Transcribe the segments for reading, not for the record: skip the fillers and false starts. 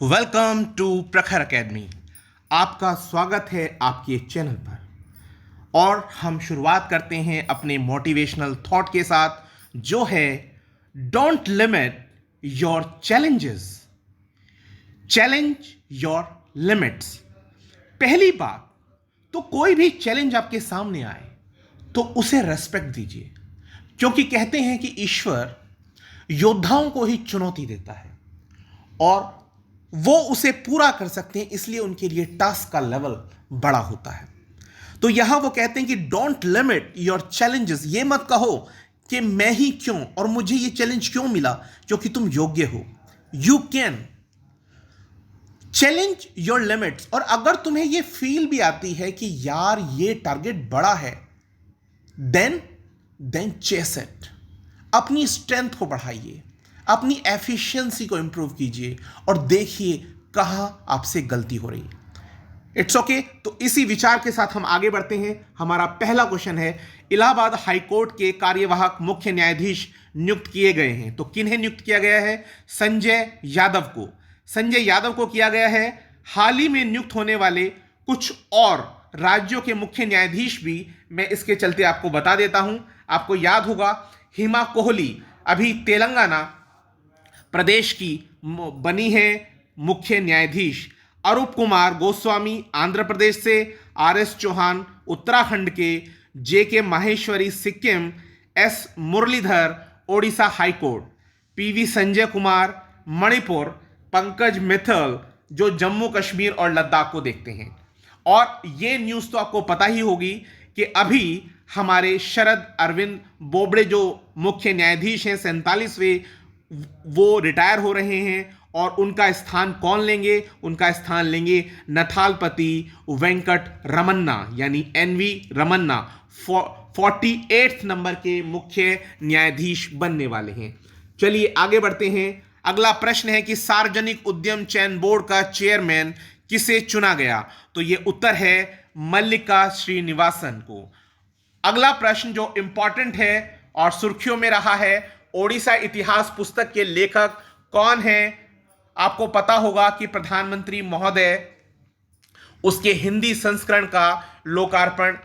Welcome to प्रखर academy. आपका स्वागत है आपके चैनल पर। और हम शुरुआत करते हैं अपने मोटिवेशनल थॉट के साथ, जो है don't limit your challenges, challenge your limits. पहली बात तो कोई भी चैलेंज आपके सामने आए तो उसे रेस्पेक्ट दीजिए, क्योंकि कहते हैं कि ईश्वर योद्धाओं को ही चुनौती देता है और वो उसे पूरा कर सकते हैं, इसलिए उनके लिए टास्क का लेवल बड़ा होता है। तो यहां वो कहते हैं कि डोंट लिमिट योर चैलेंजेस। ये मत कहो कि मैं ही क्यों और मुझे ये चैलेंज क्यों मिला, क्योंकि तुम योग्य हो। You can challenge your limits. और अगर तुम्हें ये फील भी आती है कि यार ये टारगेट बड़ा है, देन चेस इट। अपनी स्ट्रेंथ को बढ़ाइए, अपनी एफिशिएंसी को इंप्रूव कीजिए और देखिए कहां आपसे गलती हो रही है। It's okay. तो इसी विचार के साथ हम आगे बढ़ते हैं। हमारा पहला क्वेश्चन है, इलाहाबाद हाई कोर्ट के कार्यवाहक मुख्य न्यायाधीश नियुक्त किए गए हैं। तो किन्हें नियुक्त किया गया है? संजय यादव को। संजय यादव को किया गया है। हाल ही में नियुक्त होने वाले कुछ और राज्यों के मुख्य न्यायाधीश भी मैं इसके चलते आपको बता देता हूं। आपको याद होगा, हिमा कोहली अभी तेलंगाना प्रदेश की बनी है मुख्य न्यायाधीश। अरूप कुमार गोस्वामी आंध्र प्रदेश से, आर एस चौहान उत्तराखंड के, J K Maheshwari Sikkim, S Muralidhar Odisha high court, PV Sanjay Kumar Manipur, Pankaj Mittal जो जम्मू कश्मीर और लद्दाख को देखते हैं। और ये न्यूज़ तो आपको पता ही होगी कि अभी हमारे शरद अरविंद बोबड़े जो मुख्य न्यायाधीश हैं 47वें, वो रिटायर हो रहे हैं और उनका स्थान कौन लेंगे? उनका स्थान लेंगे नथालपति वेंकट रमन्ना, यानी एनवी रमन्ना 48 नंबर के मुख्य न्यायाधीश बनने वाले हैं। चलिए आगे बढ़ते हैं। अगला प्रश्न है कि सार्वजनिक उद्यम चयन बोर्ड का चेयरमैन किसे चुना गया? तो यह उत्तर है मल्लिका श्रीनिवासन को। अगला प्रश्न जो इंपॉर्टेंट है और सुर्खियों में रहा है, ओडिशा इतिहास पुस्तक के लेखक कौन हैं? आपको पता होगा कि प्रधानमंत्री महोदय उसके हिंदी संस्करण का लोकार्पण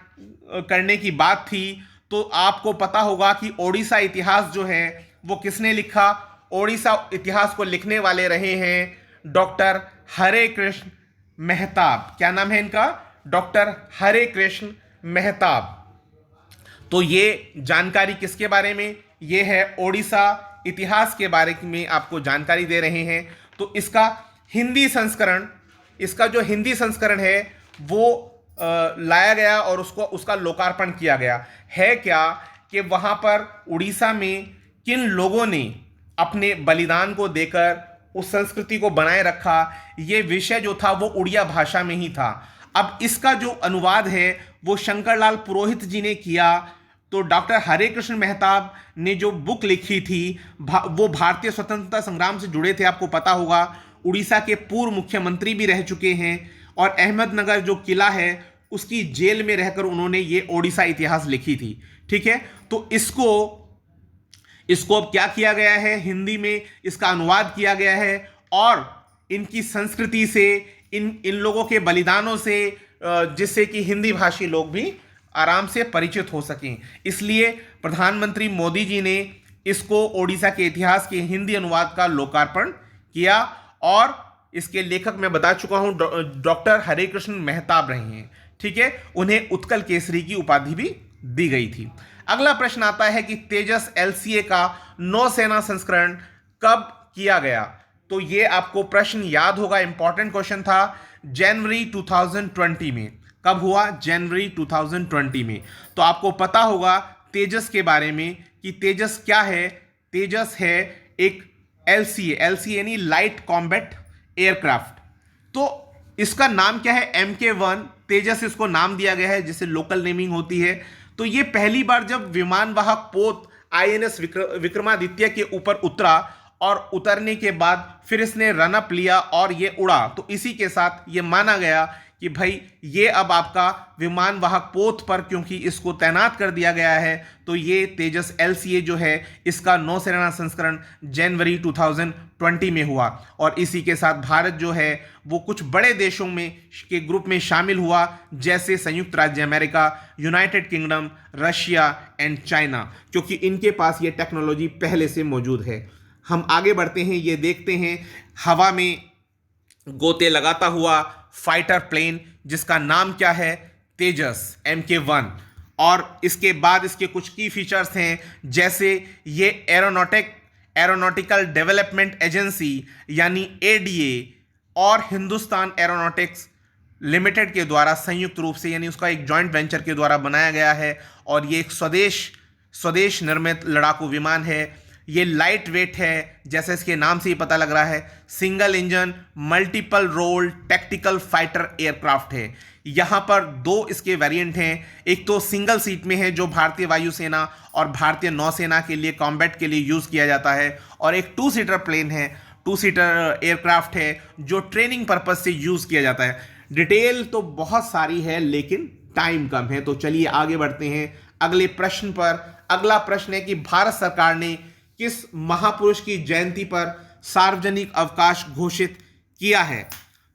करने की बात थी। तो आपको पता होगा कि ओडिशा इतिहास जो है वो किसने लिखा? ओडिशा इतिहास को लिखने वाले रहे हैं डॉक्टर हरे कृष्ण मेहताब। क्या नाम है इनका? डॉक्टर हरे कृष्ण मेहताब। तो ये जानकारी किसके बारे में? ये है ओडिशा इतिहास के बारे में आपको जानकारी दे रहे हैं। तो इसका जो हिंदी संस्करण है वो लाया गया और उसका लोकार्पण किया गया है। क्या कि वहां पर उड़ीसा में किन लोगों ने अपने बलिदान को देकर उस संस्कृति को बनाए रखा, ये विषय जो था वो उड़िया भाषा में ही था। अब इसका जो अनुवाद है वो शंकरलाल पुरोहित जी ने किया। तो डॉक्टर हरे कृष्ण मेहताब ने जो बुक लिखी थी वो भारतीय स्वतंत्रता संग्राम से जुड़े थे। आपको पता होगा उड़ीसा के पूर्व मुख्यमंत्री भी रह चुके हैं और अहमदनगर जो किला है उसकी जेल में रहकर उन्होंने ये ओडिशा इतिहास लिखी थी। ठीक है। तो इसको अब क्या किया गया है? हिंदी में इसका अनुवाद किया गया है और इनकी संस्कृति से, इन लोगों के बलिदानों से, जिससे कि हिंदी भाषी लोग भी आराम से परिचित हो सकें, इसलिए प्रधानमंत्री मोदी जी ने इसको ओडिशा के इतिहास के हिंदी अनुवाद का लोकार्पण किया। और इसके लेखक मैं बता चुका हूं डॉक्टर हरे कृष्ण मेहताब रहे हैं। ठीक है। उन्हें उत्कल केसरी की उपाधि भी दी गई थी। अगला प्रश्न आता है कि तेजस LCA का नौसेना संस्करण कब किया गया? तो ये आपको प्रश्न याद होगा, इंपॉर्टेंट क्वेश्चन था। जनवरी 2020 में। कब हुआ? जनवरी 2020 में। तो आपको पता होगा तेजस के बारे में कि तेजस क्या है? तेजस है एक LCA यानी लाइट कॉम्बैट एयरक्राफ्ट। तो इसका नाम क्या है? MK1 तेजस इसको नाम दिया गया है, जिसे लोकल नेमिंग होती है। तो ये पहली बार जब विमानवाहक पोत INS विक्रमादित्य के ऊपर उतरा और उतरने के बाद फिर इसने रनअप लिया और ये उड़ा, तो इसी के साथ ये माना गया कि भाई ये अब आपका विमान वाहक पोत पर क्योंकि इसको तैनात कर दिया गया है, तो ये तेजस LCA जो है इसका नौसेना संस्करण जनवरी 2020 में हुआ। और इसी के साथ भारत जो है वो कुछ बड़े देशों में के ग्रुप में शामिल हुआ, जैसे संयुक्त राज्य America, United kingdom, Russia and China, क्योंकि इनके पास ये टेक्नोलॉजी पहले से मौजूद है। हम आगे बढ़ते हैं, ये देखते हैं हवा में गोते लगाता हुआ फाइटर प्लेन जिसका नाम क्या है, तेजस MK1। और इसके बाद इसके कुछ की फीचर्स हैं, जैसे ये एरोनॉटिकल डेवलपमेंट एजेंसी यानी ADA और हिंदुस्तान एरोनॉटिक्स लिमिटेड के द्वारा संयुक्त रूप से, यानी उसका एक जॉइंट वेंचर के द्वारा बनाया गया है। और ये एक स्वदेश निर्मित लड़ाकू विमान है। ये लाइट वेट है, जैसे इसके नाम से ही पता लग रहा है, single engine multiple role tactical fighter aircraft है। यहाँ पर दो इसके वेरिएंट हैं, एक तो सिंगल सीट में है जो भारतीय वायुसेना और भारतीय नौसेना के लिए कॉम्बैट के लिए यूज़ किया जाता है, और एक 2 सीटर प्लेन है, 2 सीटर एयरक्राफ्ट है जो ट्रेनिंग पर्पज से यूज़ किया जाता है। डिटेल तो बहुत सारी है लेकिन टाइम कम है, तो चलिए आगे बढ़ते हैं अगले प्रश्न पर। अगला प्रश्न है कि भारत सरकार ने किस महापुरुष की जयंती पर सार्वजनिक अवकाश घोषित किया है?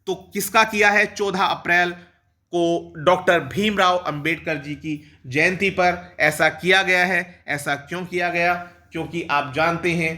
तो किसका किया है? 14 अप्रैल को डॉक्टर भीमराव अंबेडकर जी की जयंती पर ऐसा किया गया है। ऐसा क्यों किया गया? क्योंकि आप जानते हैं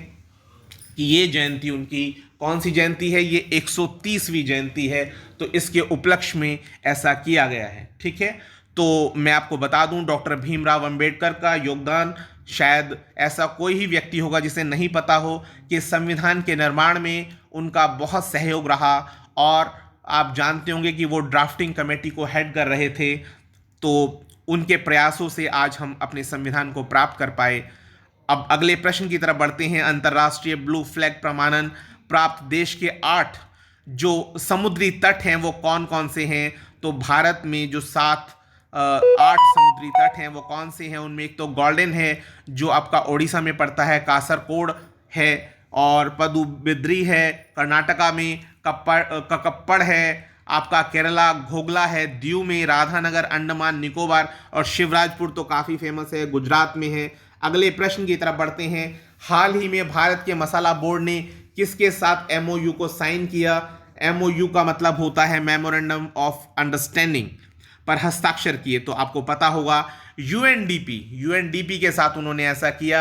कि ये जयंती उनकी कौन सी जयंती है, ये 130वीं जयंती है, तो इसके उपलक्ष्य में ऐसा किया गया है। ठीक है, तो मैं आपको बता दूं डॉक्टर भीमराव अंबेडकर का योगदान, शायद ऐसा कोई ही व्यक्ति होगा जिसे नहीं पता हो कि संविधान के निर्माण में उनका बहुत सहयोग रहा। और आप जानते होंगे कि वो ड्राफ्टिंग कमेटी को हेड कर रहे थे, तो उनके प्रयासों से आज हम अपने संविधान को प्राप्त कर पाए। अब अगले प्रश्न की तरफ बढ़ते हैं। अंतर्राष्ट्रीय ब्लू फ्लैग प्रमाणन प्राप्त देश के 8 जो समुद्री तट हैं वो कौन कौन से हैं? तो भारत में जो 8 समुद्री तट हैं वो कौन से हैं? उनमें एक तो गोल्डन है जो आपका ओडिशा में पड़ता है, कासरकोड है, और पदुबिद्री है कर्नाटका में, ककप्पड़ है आपका केरला, घोगला है दीव में, राधानगर अंडमान निकोबार, और शिवराजपुर तो काफ़ी फेमस है, गुजरात में है। अगले प्रश्न की तरफ बढ़ते हैं। हाल ही में भारत के मसाला बोर्ड ने किसके साथ MOU को साइन किया? MOU का मतलब होता है मेमोरेंडम ऑफ अंडरस्टैंडिंग, पर हस्ताक्षर किए। तो आपको पता होगा UNDP के साथ उन्होंने ऐसा किया।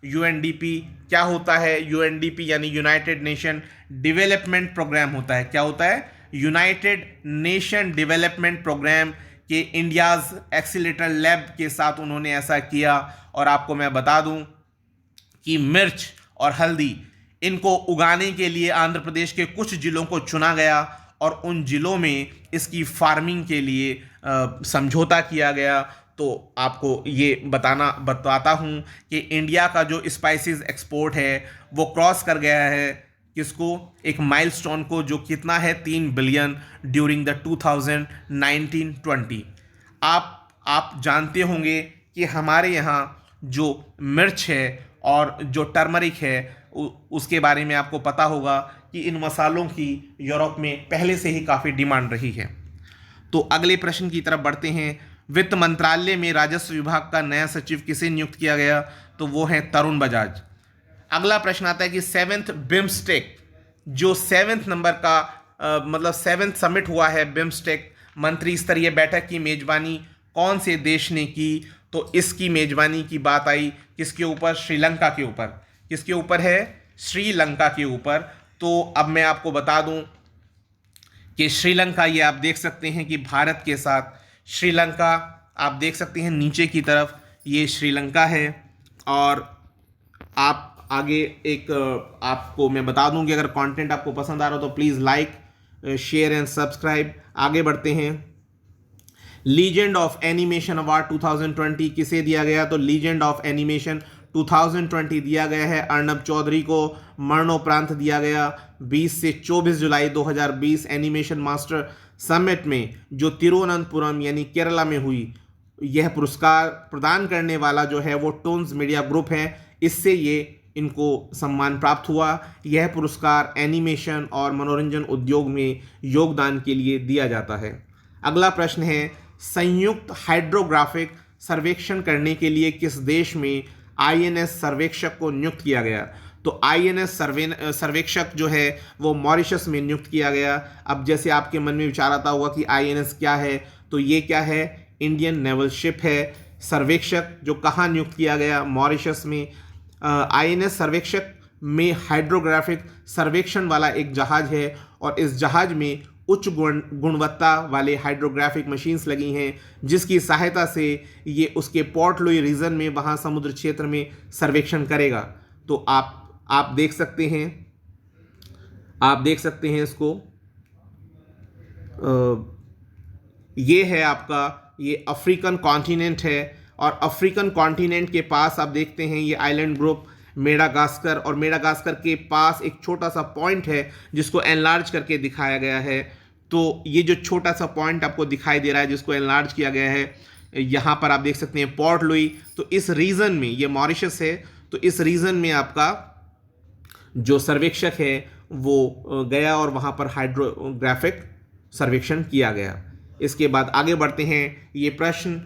UNDP क्या होता है? UNDP यानी यूनाइटेड नेशन डेवलपमेंट प्रोग्राम होता है। क्या होता है? यूनाइटेड नेशन डेवलपमेंट प्रोग्राम के इंडियाज एक्सीलेटर लैब के साथ उन्होंने ऐसा किया। और आपको मैं बता दूं कि मिर्च और हल्दी इनको उगाने के लिए आंध्र प्रदेश के कुछ जिलों को चुना गया, और उन जिलों में इसकी फार्मिंग के लिए समझौता किया गया। तो आपको ये बताता हूँ कि इंडिया का जो स्पाइसेस एक्सपोर्ट है वो क्रॉस कर गया है किसको? एक माइलस्टोन को, जो कितना है 3 बिलियन ड्यूरिंग द 2019-20। आप जानते होंगे कि हमारे यहाँ जो मिर्च है और जो टर्मरिक है उसके बारे में आपको पता होगा कि इन मसालों की यूरोप में पहले से ही काफ़ी डिमांड रही है। तो अगले प्रश्न की तरफ बढ़ते हैं। वित्त मंत्रालय में राजस्व विभाग का नया सचिव किसे नियुक्त किया गया? तो वो है तरुण बजाज। अगला प्रश्न आता है कि 7th बिम्स्टेक, जो 7th नंबर का मतलब 7th समिट हुआ है बिम्स्टेक मंत्री स्तरीय बैठक की मेजबानी कौन से देश ने की? तो इसकी मेजबानी की बात आई किसके ऊपर? श्रीलंका के ऊपर। किसके ऊपर है? श्रीलंका के ऊपर। तो अब मैं आपको बता दूं कि श्रीलंका, ये आप देख सकते हैं कि भारत के साथ श्रीलंका, आप देख सकते हैं नीचे की तरफ ये श्रीलंका है। और आप आगे एक आपको मैं बता दूं कि अगर कंटेंट आपको पसंद आ रहा हो तो please like, share and subscribe. आगे बढ़ते हैं। लीजेंड ऑफ एनिमेशन अवार्ड 2020 किसे दिया गया? तो लीजेंड ऑफ एनिमेशन 2020 दिया गया है अर्नब चौधरी को। मरणोपरांत दिया गया 20 से 24 जुलाई 2020 एनिमेशन मास्टर समिट में, जो तिरुवनंतपुरम यानी केरला में हुई। यह पुरस्कार प्रदान करने वाला जो है वो टोन्स मीडिया ग्रुप है, इससे ये इनको सम्मान प्राप्त हुआ। यह पुरस्कार एनिमेशन और मनोरंजन उद्योग में योगदान के लिए दिया जाता है। अगला प्रश्न है, संयुक्त हाइड्रोग्राफिक सर्वेक्षण करने के लिए किस देश में आईएनएस सर्वेक्षक को नियुक्त किया गया? तो आईएनएस सर्वेक्षक जो है वो मॉरिशस में नियुक्त किया गया। अब जैसे आपके मन में विचार आता होगा कि आईएनएस क्या है, तो ये क्या है, इंडियन नेवल शिप है। सर्वेक्षक जो कहाँ नियुक्त किया गया? मॉरिशस में। आईएनएस सर्वेक्षक में हाइड्रोग्राफिक सर्वेक्षण वाला एक जहाज है और इस जहाज में उच्च गुणवत्ता वाले हाइड्रोग्राफिक मशीन्स लगी हैं, जिसकी सहायता से ये उसके पोर्ट लुई रीजन में, वहाँ समुद्र क्षेत्र में सर्वेक्षण करेगा। तो आप देख सकते हैं इसको। ये है आपका, ये अफ्रीकन कॉन्टिनेंट है और अफ्रीकन कॉन्टिनेंट के पास आप देखते हैं ये आइलैंड ग्रुप मेडागास्कर, और मेडागास्कर के पास एक छोटा सा पॉइंट है जिसको एनलार्ज करके दिखाया गया है। तो ये जो छोटा सा पॉइंट आपको दिखाई दे रहा है जिसको एनलार्ज किया गया है, यहाँ पर आप देख सकते हैं पोर्ट लुई। तो इस रीजन में, ये मॉरिशस है, तो इस रीजन में आपका जो सर्वेक्षक है वो गया और वहाँ पर हाइड्रोग्राफिक सर्वेक्षण किया गया। इसके बाद आगे बढ़ते हैं। ये प्रश्न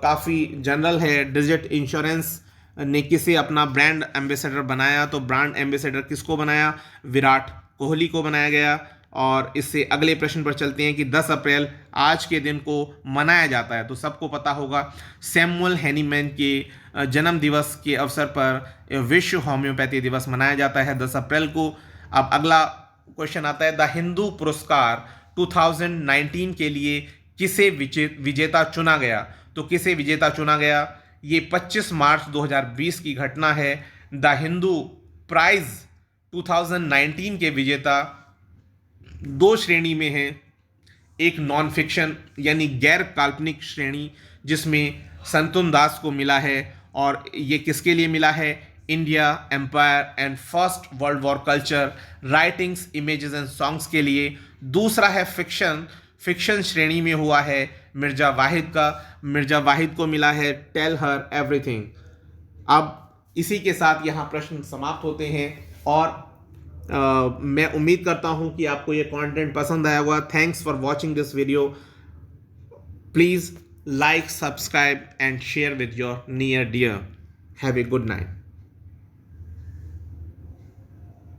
काफ़ी जनरल है। डिजिट इंश्योरेंस ने किसे अपना ब्रांड एम्बेसडर बनाया? तो ब्रांड एम्बेसडर किसको बनाया? विराट कोहली को बनाया गया। और इससे अगले प्रश्न पर चलते हैं कि 10 अप्रैल आज के दिन को मनाया जाता है। तो सबको पता होगा, सैमुअल हैनीमैन के जन्म दिवस के अवसर पर विश्व होम्योपैथी दिवस मनाया जाता है 10 अप्रैल को। अब अगला क्वेश्चन आता है, द हिंदू पुरस्कार 2019 के लिए किसे विजेता चुना गया? तो किसे विजेता चुना गया? ये 25 मार्च 2020 की घटना है। द हिंदू प्राइज 2019 के विजेता 2 श्रेणी में हैं। एक नॉन फिक्शन यानी गैर काल्पनिक श्रेणी जिसमें संतुन दास को मिला है, और ये किसके लिए मिला है? India empire and first world war culture writings, images and songs के लिए। दूसरा है फिक्शन श्रेणी में हुआ है मिर्जा वाहिद का। मिर्जा वाहिद को मिला है टेल हर एवरीथिंग। अब इसी के साथ यहाँ प्रश्न समाप्त होते हैं और मैं उम्मीद करता हूँ कि आपको ये कंटेंट पसंद आया होगा। Thanks for watching this video. Please like, subscribe and share with your near dear. Have a good night.